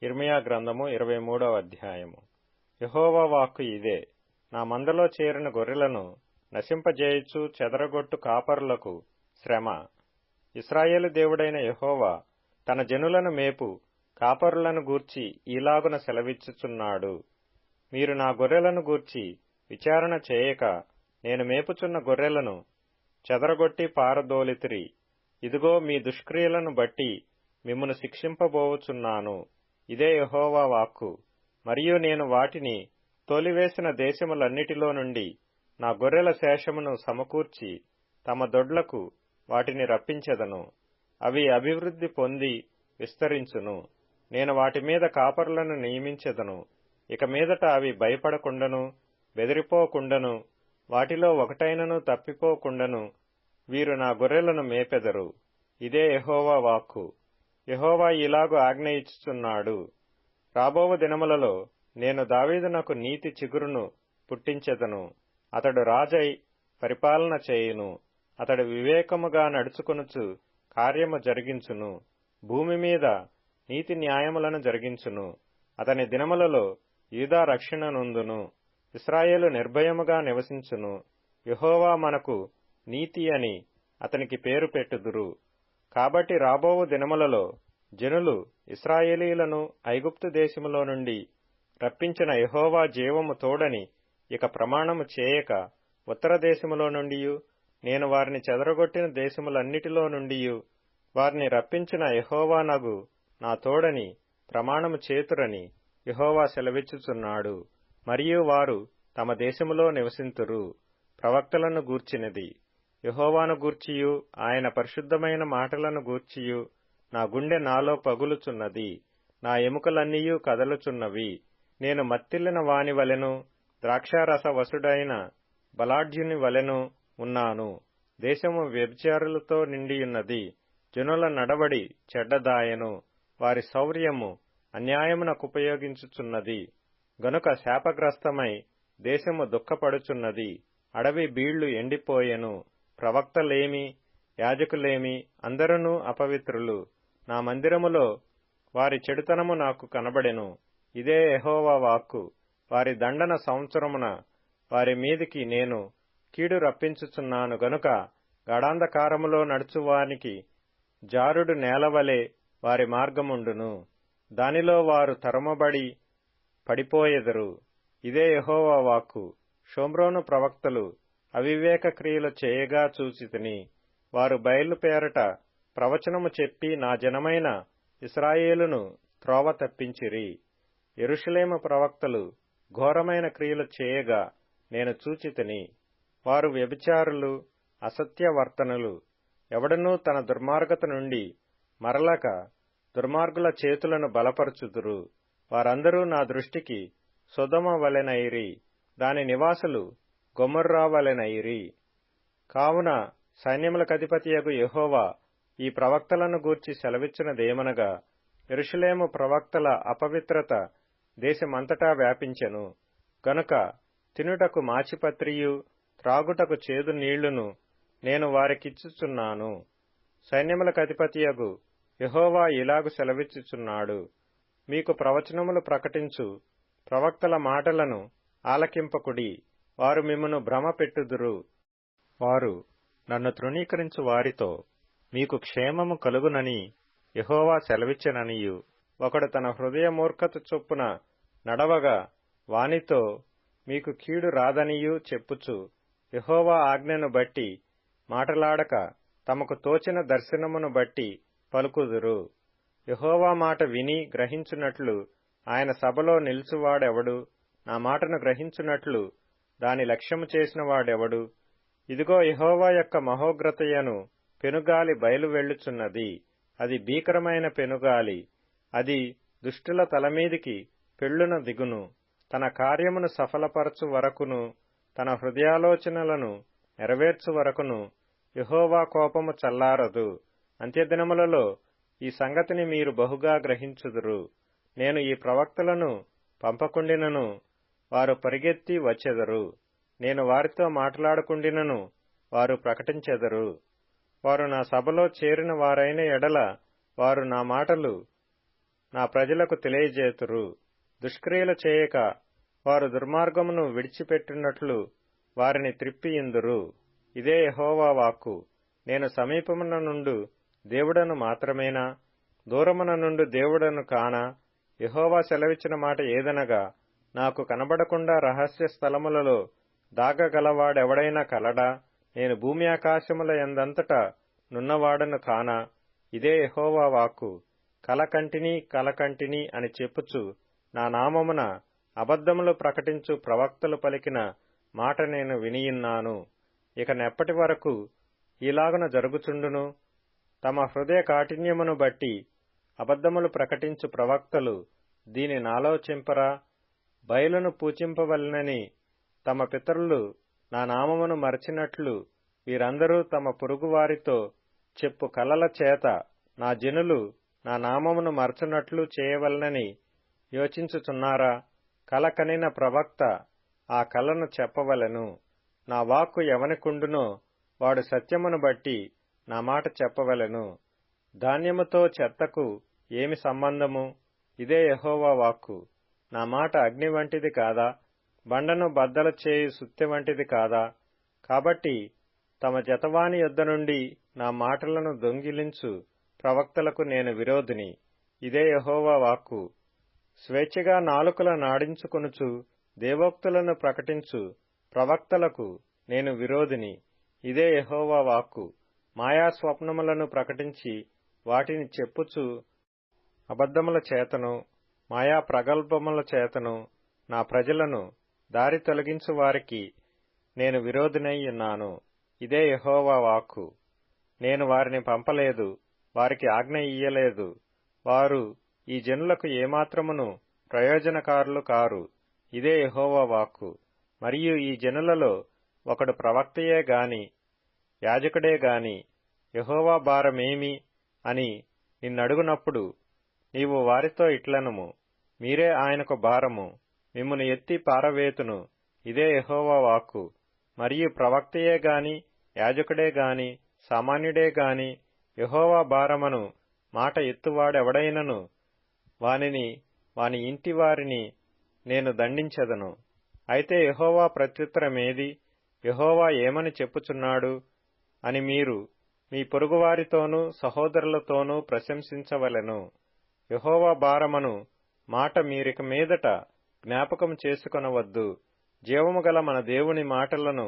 యిర్మీయా గ్రంథము 23వ అధ్యాయము. యెహోవా వాక్కు ఇదే. నా మందలో చేరిన గొర్రెలను నశింపజేయుచు చెదరగొట్టు కాపరులకు శ్రమ. ఇశ్రాయేలు దేవుడైన యెహోవా తన జనులను మేపు కాపరులను గూర్చి ఈలాగున సెలవిచ్చుచున్నాడు. మీరు నా గొర్రెలను గూర్చి విచారణ చేయక నేను మేపుచున్న గొర్రెలను చెదరగొట్టి పారదోలితిరి. ఇదిగో మీ దుష్క్రియలను బట్టి మిమ్మును శిక్షింపబోవుచున్నాను. ఇదే యెహోవా వాక్కు. మరియు నేను వాటిని తోలివేసిన దేశములన్నిటిలో నుండి నా గొర్రెల శేషమును సమకూర్చి తమ దొడ్లకు వాటిని రప్పించెదను. అవి అభివృద్ధి పొంది విస్తరించును. నేను వాటి మీద కాపరులను నియమించెదను. ఇక మీదట అవి భయపడకుండను బెదిరిపోకుండను వాటిలో ఒకటైనను తప్పిపోకుండను వీరు నా గొర్రెలను మేపెదరు. ఇదే యెహోవా వాక్కు. యెహోవా ఇలాగు ఆజ్ఞ ఇచ్చుచున్నాడు. రాబోవు దినములలో నేను దావీదునకు నీతి చిగురును పుట్టించెదను. అతడు రాజై పరిపాలన చేయును. అతడు వివేకముగా నడుచుకొనుచు కార్యము జరిగించును. భూమి మీద నీతి న్యాయములను జరిగించును. అతని దినములలో యూదా రక్షణ నొందును. ఇశ్రాయేలు నిర్భయముగా నివసించును. యెహోవా మనకు నీతి అని అతనికి పేరు పెట్టుదురు. కాబట్టి రాబోవు దినములలో జనులు ఇశ్రాయేలీలను ఐగుప్తు దేశములో నుండి రప్పించిన యెహోవా జీవము తోడని ఇక ప్రమాణము చేయక ఉత్తర దేశములో నుండియు నేను వారిని చెదరగొట్టిన దేశములన్నిటిలో నుండియు వారిని రప్పించిన యెహోవా నగు నా తోడని ప్రమాణము చేతురని యెహోవా సెలవిచ్చుచున్నాడు. మరియు వారు తమ దేశములో నివసింతురు. ప్రవక్తలను గూర్చినది. యెహోవాను గూర్చియు ఆయన పరిశుద్ధమైన మాటలను గూర్చియు నా గుండె నాలో పగులుచున్నది. నా ఎముకలన్నీయూ కదలుచున్నవి. నేను మత్తిల్లిన వాని వలెను ద్రాక్షారస వసుడైన బలాఢ్యుని వలెను ఉన్నాను. దేశము వ్యభిచారులతో నిండియున్నది. జనుల నడవడి చెడ్డదాయను. వారి శౌర్యము అన్యాయమునకుపయోగించుచున్నది. గనుక శాపగ్రస్తమై దేశము దుఃఖపడుచున్నది. అడవి బీళ్లు ఎండిపోయెను. ప్రవక్తలేమి యాజకులేమి అందరునూ అపవిత్రులు. నా మందిరములో వారి చెడుతనము నాకు కనబడెను. ఇదే యెహోవా వాక్కు. వారి దండన సంవత్సరమున వారి మీదికి నేను కీడు రప్పించుచున్నాను గనుక గాఢాంధకారములో నడుచువానికి జారుడు నేలవలె వారి మార్గముండును. దానిలో వారు తరుమబడి పడిపోయెదరు. ఇదే యెహోవా వాక్కు. షోమ్రోను ప్రవక్తలు అవివేక క్రియలు చేయగా చూచితిని. వారు బయలు పేరట ప్రవచనము చెప్పి నా జనమైన ఇశ్రాయేలును త్రోవ తప్పించిరి. యెరూషలేము ప్రవక్తలు ఘోరమైన క్రియలు చేయగా నేను చూచితిని. వారు వ్యభిచారులు, అసత్యవర్తనులు. ఎవడనూ తన దుర్మార్గత నుండి మరలక దుర్మార్గుల చేతులను బలపరచుదురు. వారందరూ నా దృష్టికి సొదొమ వలెనైరి. దాని నివాసులు గొమొర్రా వలెనైరి. కావున సైన్యములకధిపతియగు యెహోవా ఈ ప్రవక్తలను గూర్చి సెలవిచ్చినదేమనగా, యెరూషలేము ప్రవక్తల అపవిత్రత దేశమంతటా వ్యాపించెను. గనుక తినుటకు మాచిపత్రియు త్రాగుటకు చేదు నీళ్లును నేను వారికిచ్చుచున్నాను. సైన్యములకధిపతియగు యెహోవా ఇలాగు సెలవిచ్చుచున్నాడు. మీకు ప్రవచనములు ప్రకటించు ప్రవక్తల మాటలను ఆలకింపకుడి. వారు మిమ్మును భ్రమ పెట్టుదురు. వారు నన్ను తృణీకరించు వారితో మీకు క్షేమము కలుగునని యెహోవా సెలవిచ్చెననియు, ఒకడు తన హృదయ మూర్ఖత చొప్పున నడవగా వానితో మీకు కీడు రాదనియూ చెప్పుచు యెహోవా ఆజ్ఞను బట్టి మాటలాడక తమకు తోచిన దర్శనమును బట్టి పలుకుదురు. యెహోవా మాట విని గ్రహించునట్లు ఆయన సభలో నిలుచువాడెవడు? నా మాటను గ్రహించునట్లు దాని లక్ష్యము చేసిన వాడెవడు? ఇదిగో యెహోవా యొక్క మహోగ్రతయను పెనుగాలి బయలు వెళ్ళుచున్నది. అది భీకరమైన పెనుగాలి. అది దుష్టుల తలమీదికి పెళ్ళున దిగును. తన కార్యమును సఫలపరచు వరకును తన హృదయాలోచనలను నెరవేర్చు వరకును యెహోవా కోపము చల్లారదు. అంత్యదినములలో ఈ సంగతిని మీరు బహుగా గ్రహించుదురు. నేను ఈ ప్రవక్తలను పంపకుండినను వారు పరిగెత్తి వచ్చెదరు. నేను వారితో మాట్లాడకుండినను వారు ప్రకటించెదరు. వారు నా సభలో చేరిన వారైన ఎడల వారు నా మాటలు నా ప్రజలకు తెలియజేతురు. దుష్క్రియలు చేయక వారు దుర్మార్గమును విడిచిపెట్టినట్లు వారిని త్రిప్పియిందురు. ఇదే యెహోవా వాక్కు. నేను సమీపమున నుండు దేవుడను మాత్రమేనా, దూరమున నుండు దేవుడను కానా? యెహోవా సెలవిచ్చిన మాట ఏదనగా, నాకు కనబడకుండా రహస్య స్థలములలో దాగగలవాడెవడైనా కలడా? నేను భూమి ఆకాశముల యందంతటా నున్నవాడను కానా? ఇదే యెహోవా వాక్కు. కలకంటిని అని చెప్పుచు నా నామమున అబద్ధములు ప్రకటించు ప్రవక్తలు పలికిన మాట నేను వినియున్నాను. ఇక నెప్పటి వరకు ఈలాగున జరుగుచుండును? తమ హృదయ కాఠిన్యమును బట్టి అబద్ధములు ప్రకటించు ప్రవక్తలు దీనినాలోచింపరా? బయలును పూజింపవలెనని తమ పితరులు నా నామమును మరచినట్లు వీరందరూ తమ పొరుగువారితో చెప్పు కలల చేత నా జనులు నా నామమును మరచునట్లు చేయవలనని యోచించుచున్నారా? కల కనిన ప్రవక్త ఆ కలను చెప్పవలెను. నా వాక్కు ఎవనికుండునో వాడు సత్యమును బట్టి నా మాట చెప్పవలెను. ధాన్యముతో చెత్తకు ఏమి సంబంధము? ఇదే యెహోవా వాక్కు. నా మాట అగ్ని వంటిది కాదా? బండను బద్దలు చేయు సుత్తె వంటిది కాదా? కాబట్టి తమ జతవాని యొద్ద నుండి నా మాటలను దొంగిలించు ప్రవక్తలకు నేను విరోధిని. ఇదే యెహోవా వాక్కు. స్వేచ్ఛగా నాలుకల నాడించుకొనుచు దేవోక్తులను ప్రకటించు ప్రవక్తలకు నేను విరోధిని. ఇదే యెహోవా వాక్కు. మాయా స్వప్నములను ప్రకటించి వాటిని చెప్పుచు అబద్ధముల చేతను మాయా ప్రగల్భముల చేతను నా ప్రజలను దారి తొలగించు వారికి నేను విరోధినై ఉన్నాను. ఇదే యెహోవా వాక్కు. నేను వారిని పంపలేదు, వారికి ఆజ్ఞ ఇయ్యలేదు. వారు ఈ జనులకు ఏమాత్రమును ప్రయోజనకారులు కారు. ఇదే యెహోవా వాక్కు. మరియు ఈ జనులలో ఒకడు ప్రవక్తయే గాని యాజకుడే గాని యెహోవా భారమేమి అని నిన్నడుగునప్పుడు నీవు వారితో ఇట్లనుము, మీరే ఆయనకు భారము, మిమ్మును ఎత్తి పారవేతును. ఇదే యెహోవా వాక్కు. మరియు ప్రవక్తయే గాని యాజకుడే గాని సామాన్యుడే గాని యెహోవా భారమను మాట ఎత్తువాడెవడైనను వానిని వాని ఇంటి వారిని నేను దండించెదను. అయితే యెహోవా ప్రత్యుత్తరమేది? యెహోవా ఏమని చెప్పుచున్నాడు అని మీరు మీ పొరుగువారితోనూ సహోదరులతోనూ ప్రశంసించవలెను. యెహోవా భారమను మాట మీరిక మీదట జ్ఞాపకం చేసుకొనవద్దు. జీవము గల మన దేవుని మాటలను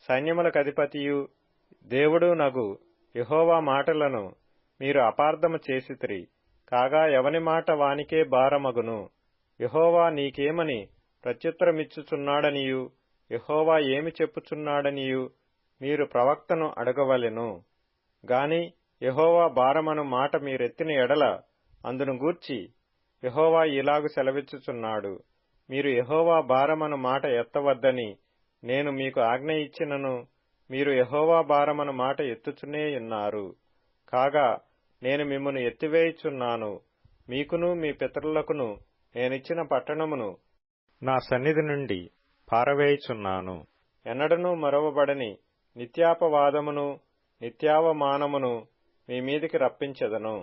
సైన్యములకధిపతియు దేవుడు నగు యెహోవా మాటలను మీరు అపార్థము చేసితిరి. కాగా ఎవని మాట వానికే భారమగును. యెహోవా నీకేమని ప్రత్యుత్తరమిచ్చుచున్నాడనియు యెహోవా ఏమి చెప్పుచున్నాడనియు మీరు ప్రవక్తను అడగవలెను. గాని యెహోవా భారమను మాట మీరెత్తిన ఎడల అందును గూర్చి యెహోవా ఇలాగు సెలవిచ్చుచున్నాడు, మీరు యెహోవా భారమను మాట ఎత్తవద్దని నేను మీకు ఆజ్ఞ ఇచ్చినను మీరు యెహోవా భారమను మాట ఎత్తుచునేయున్నారు. కాగా నేను మిమ్మును ఎత్తివేయుచున్నాను. మీకును మీ పితరులకును నేనిచ్చిన పట్టణమును నా సన్నిధి నుండి పారవేయుచున్నాను. ఎన్నడనూ మరువబడని నిత్యాపవాదమును నిత్యావమానమును మీ మీదికి రప్పించెదను.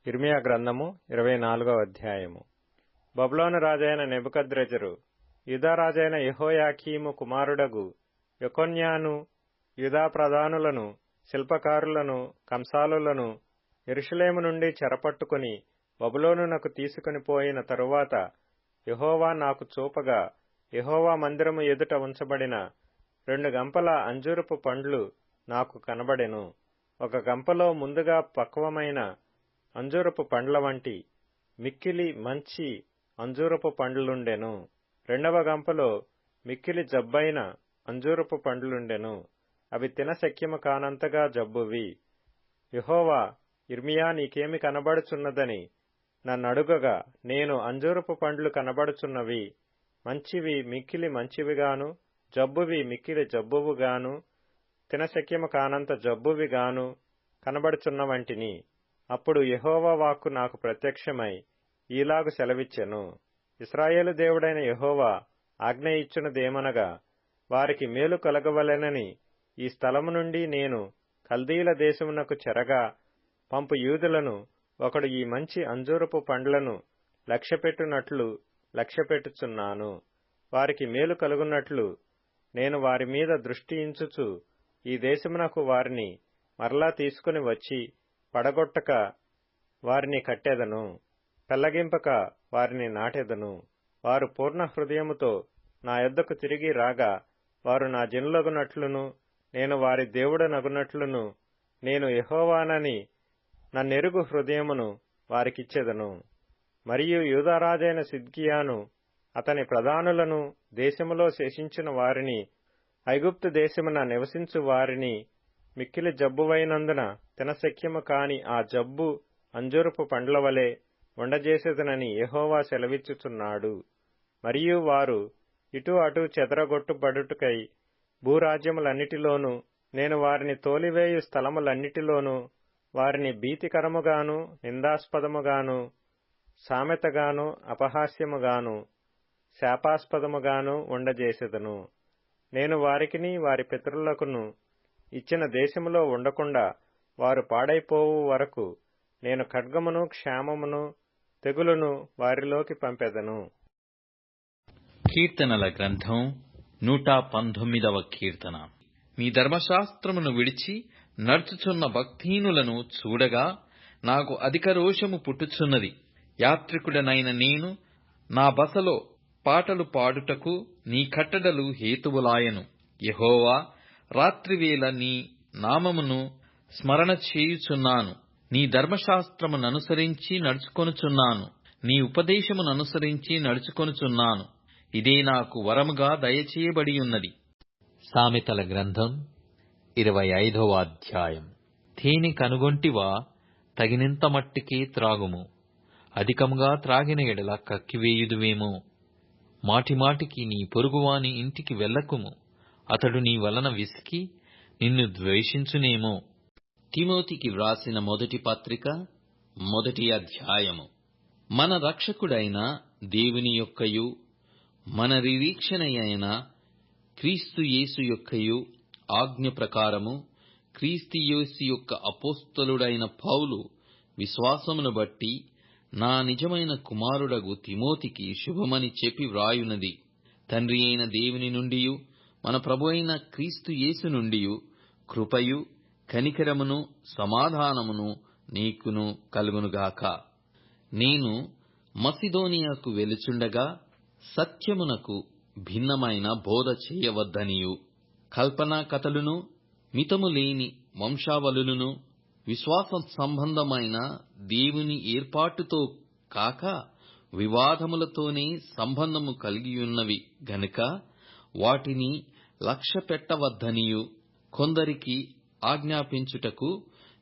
ఇర్మియా గ్రంథము 24వ అధ్యాయము. బబులోను రాజైన నెబుకద్రెజరు యూదా రాజైన యెహోయాకీము కుమారుడగు యెకొన్యాను యూదా ప్రధానులను శిల్పకారులను కంసాలులను యెరూషలేము నుండి చెరపట్టుకుని బబులోనునకు తీసుకుని పోయిన తరువాత యెహోవా నాకు చూపగా యెహోవా మందిరము ఎదుట ఉంచబడిన 2 గంపల అంజూరపు పండ్లు నాకు కనబడెను. ఒక గంపలో ముందుగా పక్వమైన అంజూరపు పండ్ల వంటి మిక్కిలి మంచి అంజూరపు పండ్లుండెను. 2వ గంపలో మిక్కిలి జబ్బైన అంజూరపు పండ్లుండెను. అవి తినశక్యము కానంతగా జబ్బువి. యెహోవా, ఇర్మియా నీకేమి కనబడుచున్నదని నన్నడుగగా నేను అంజూరపు పండ్లు కనబడుచున్నవి, మంచివి మిక్కిలి మంచివిగాను జబ్బువి మిక్కిలి జబ్బువుగాను తినశక్యము కానంత జబ్బువిగాను కనబడుచున్నవంటిని. అప్పుడు యెహోవా వాక్కు నాకు ప్రత్యక్షమై ఈలాగు సెలవిచ్చెను, ఇశ్రాయేలు దేవుడైన యెహోవా ఆజ్ఞ ఇచ్చునదేమనగా, వారికి మేలు కలగవలెనని ఈ స్థలము నుండి నేను కల్దీల దేశమునకు చెరగా పంపు యూదులను ఒకడు ఈ మంచి అంజూరపు పండ్లను లక్ష్యపెట్టునట్లు లక్ష్యపెట్టుచున్నాను. వారికి మేలు కలుగునట్లు నేను వారి మీద దృష్టి ఇంచుచు ఈ దేశమునకు వారిని మరలా తీసుకుని వచ్చి పడగొట్టక వారిని కట్టెదను, పెళ్లగింపక వారిని నాటెదను. వారు పూర్ణ హృదయముతో నా యొద్దకు తిరిగి రాగా వారు నా జనులగునట్లును నేను వారి దేవుడనగునట్లును నేను యెహోవానని నన్నెరుగు హృదయమును వారికిచ్చెదను. మరియు యూదారాజైన సిద్కియాను అతని ప్రధానులను దేశములో శేషించిన వారిని ఐగుప్తు దేశమున నివసించు వారిని మిక్కిలి జబ్బువైనందున తినశక్యము కాని ఆ జబ్బు అంజూరపు పండ్లవలే ఉండజేసేదనని యెహోవా సెలవిచ్చుచున్నాడు. మరియు వారు ఇటు అటు చెదరగొట్టుబడుటకై భూరాజ్యములన్నిటిలోనూ నేను వారిని తోలివేయు స్థలములన్నిటిలోనూ వారిని భీతికరముగాను నిందాస్పదముగాను సామెతగాను అపహాస్యముగాను శాపాస్పదముగాను ఉండజేసెదను. నేను వారికిని వారి పితరులకును ఇచ్చిన దేశములో ఉండకుండా వారు పాడైపోవు వరకు నేను ఖడ్గమును క్షామమును తెగులును వారిలోకి పంపెదను. కీర్తనల గ్రంథం 119వ కీర్తన. మీ ధర్మశాస్త్రమును విడిచి నడుచుచున్న భక్తిహీనులను చూడగా నాకు అధిక రోషము పుట్టుచున్నది. యాత్రికుడనైన నేను నా బసలో పాటలు పాడుటకు నీ కట్టడలు హేతువులాయను. యెహోవా, రాత్రివేళ నీ నామమును స్మరణ చేయుచున్నాను. నీ ధర్మశాస్త్రముననుసరించి నడుచుకొనుచున్నాను. నీ ఉపదేశముననుసరించి నడుచుకొనుచున్నాను. ఇదే నాకు వరముగా దయచేయబడియున్నది. సామెతల గ్రంథం 25వ అధ్యాయం. తేనె కనుగొంటివా, తగినంత మట్టికే త్రాగుము. అధికముగా త్రాగిన ఎడల కక్కివేయుదువేమో. మాటిమాటికి నీ పొరుగువాని ఇంటికి వెళ్ళకుము. అతడు నీ వలన విసికి నిన్ను ద్వేషించునేమో. తిమోతికి వ్రాసిన మొదటి పత్రిక 1వ అధ్యాయము. మన రక్షకుడైన దేవుని యొక్కయు మన నిరీక్షణయైన క్రీస్తు యేసు యొక్కయు ఆజ్ఞ ప్రకారము క్రీస్తు యేసు యొక్క అపోస్తలుడైన పౌలు విశ్వాసమును బట్టి నా నిజమైన కుమారుడగు తిమోతికి శుభమని చెప్పి వ్రాయునది. తండ్రి అయిన దేవుని నుండియు మన ప్రభు అయిన క్రీస్తు యేసు నుండియు కృపయు కనికరమును సమాధానమును నీకును కలుగునుగాక. నేను మసిదోనియాకు వెలుచుండగా సత్యమునకు భిన్నమైన బోధ చేయవద్దనియు కల్పనా కథలును మితము లేని వంశావళులను విశ్వాస సంబంధమైన దేవుని ఏర్పాటుతో కాక వివాదములతోనే సంబంధము కలిగియున్నవి గనుక వాటిని లక్ష్య పెట్టవద్దనియు కొందరికి ఆజ్ఞాపించుటకు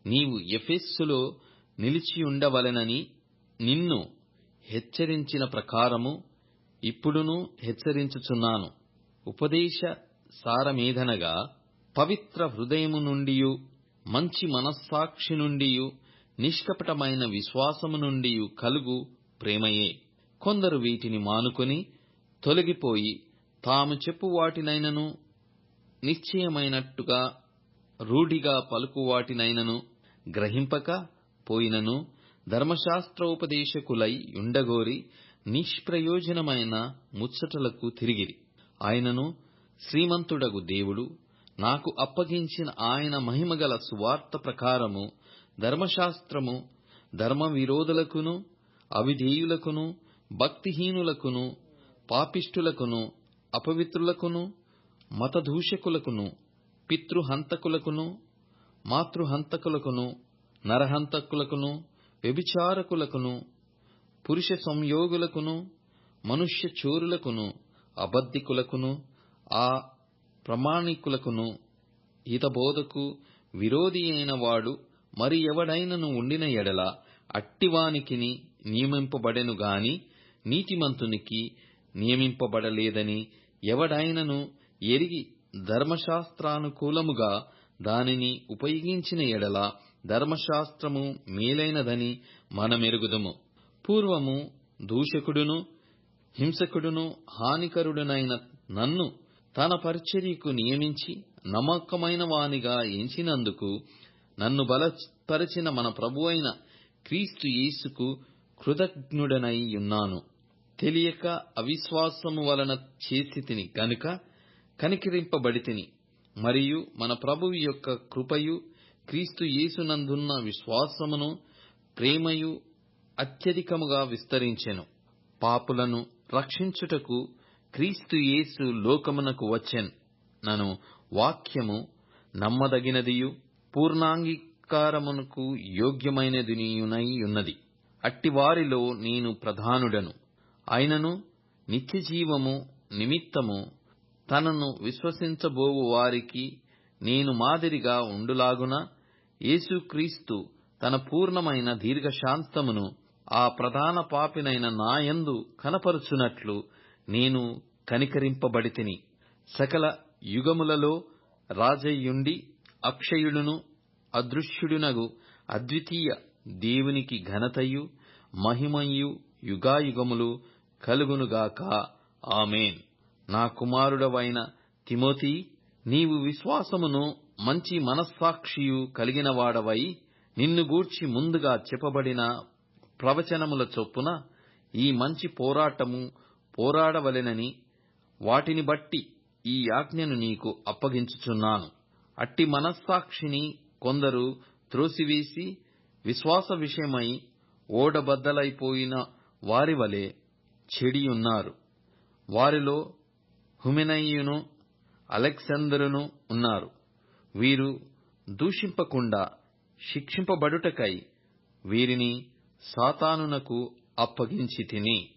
నీవు ఎఫెస్సులో నిలిచియుండవలెనని నిన్ను హెచ్చరించిన ప్రకారము ఇప్పుడును హెచ్చరించుచున్నాను. ఉపదేశ సారమేదనగా పవిత్ర హృదయము నుండియు మంచి మనస్సాక్షి నుండియు నిష్కపటమైన విశ్వాసము నుండియు కలుగు ప్రేమయే. కొందరు వీటిని మానుకొని తొలగిపోయి తాము చెప్పు వాటినైనను నిశ్చయమైనట్టుగా రూఢిగా పలుకు వాటినైనను గ్రహింపక పోయినను ధర్మశాస్త్రోపదేశకులై యుండగోరి నిష్ప్రయోజనమైన ముచ్చటలకు తిరిగిరి. ఆయనను శ్రీమంతుడగు దేవుడు నాకు అప్పగించిన ఆయన మహిమగల సువార్త ప్రకారము ధర్మశాస్త్రము ధర్మ విరోధులకును అవిధేయులకును భక్తిహీనులకును పాపిష్టులకును అపవిత్రులకును మతదూషకులకును పితృహంతకులకును మాతృహంతకులకును నరహంతకులకును వ్యభిచారకులకును పురుష సంయోగులకును మనుష్య చోరులకును అబద్ధికులకును ఆ ప్రమాణికులకును హితబోధకు విరోధి అయిన వాడు మరి ఎవడైనను ఉండిన ఎడల అట్టివానికిని నియమింపబడెను గాని నీతిమంతునికి నియమింపబడలేదని ఎవడైనను ఎరిగి ధర్మశాస్త్రానుకూలముగా దానిని ఉపయోగించిన ఎడల ధర్మశాస్త్రము మేలైనదని మనమెరుగుదుము. పూర్వము దూషకుడును హింసకుడును హానికరుడునైన నన్ను తన పరిచర్యకు నియమించి నమ్మకమైన వానిగా ఎంచినందుకు నన్ను బలపరిచిన మన ప్రభువైన క్రీస్తు యేసుకు కృతజ్ఞుడనై ఉన్నాను. తెలియక అవిశ్వాసము వలన చేసితిని గనుక కనికరింపబడితిని. మరియు మన ప్రభువు యొక్క కృపయు క్రీస్తు యేసునందున్న విశ్వాసమును ప్రేమయు అత్యధికముగా విస్తరించెను. పాపులను రక్షించుటకు క్రీస్తు యేసు లోకమునకు వచ్చెనను వాక్యము నమ్మదగినదియు పూర్ణాంగీకారమునకు యోగ్యమైనదియునై ఉన్నది. అట్టివారిలో నేను ప్రధానుడను. అయినను నిత్యజీవము నిమిత్తము తనను విశ్వసించబోవు వారికి నేను మాదిరిగా ఉండులాగున యేసుక్రీస్తు తన పూర్ణమైన దీర్ఘశాంతమును ఆ ప్రధాన పాపినైన నాయందు కనపరుచునట్లు నేను కనికరింపబడితిని. సకల యుగములలో రాజయ్యుండి అక్షయుడును అదృశ్యుడునగు అద్వితీయ దేవునికి ఘనతయు మహిమయు యుగాయుగములు కలుగునుగాక. ఆమేన్. నా కుమారుడవైన తిమోతి, నీవు విశ్వాసమును మంచి మనస్సాక్షియు కలిగినవాడవై నిన్ను గూర్చి ముందుగా చెప్పబడిన ప్రవచనముల చొప్పున ఈ మంచి పోరాటము పోరాడవలెనని వాటిని బట్టి ఈ ఆజ్ఞను నీకు అప్పగించుచున్నాను. అట్టి మనస్సాక్షిని కొందరు త్రోసివేసి విశ్వాస విషయమై ఓడబద్దలైపోయిన వారివలె చెడియున్నారు. వారిలో హుమెనయును అలెగ్జాందరును ఉన్నారు. వీరు దూషింపకుండా శిక్షింపబడుటకై వీరిని సాతానునకు అప్పగించితిని.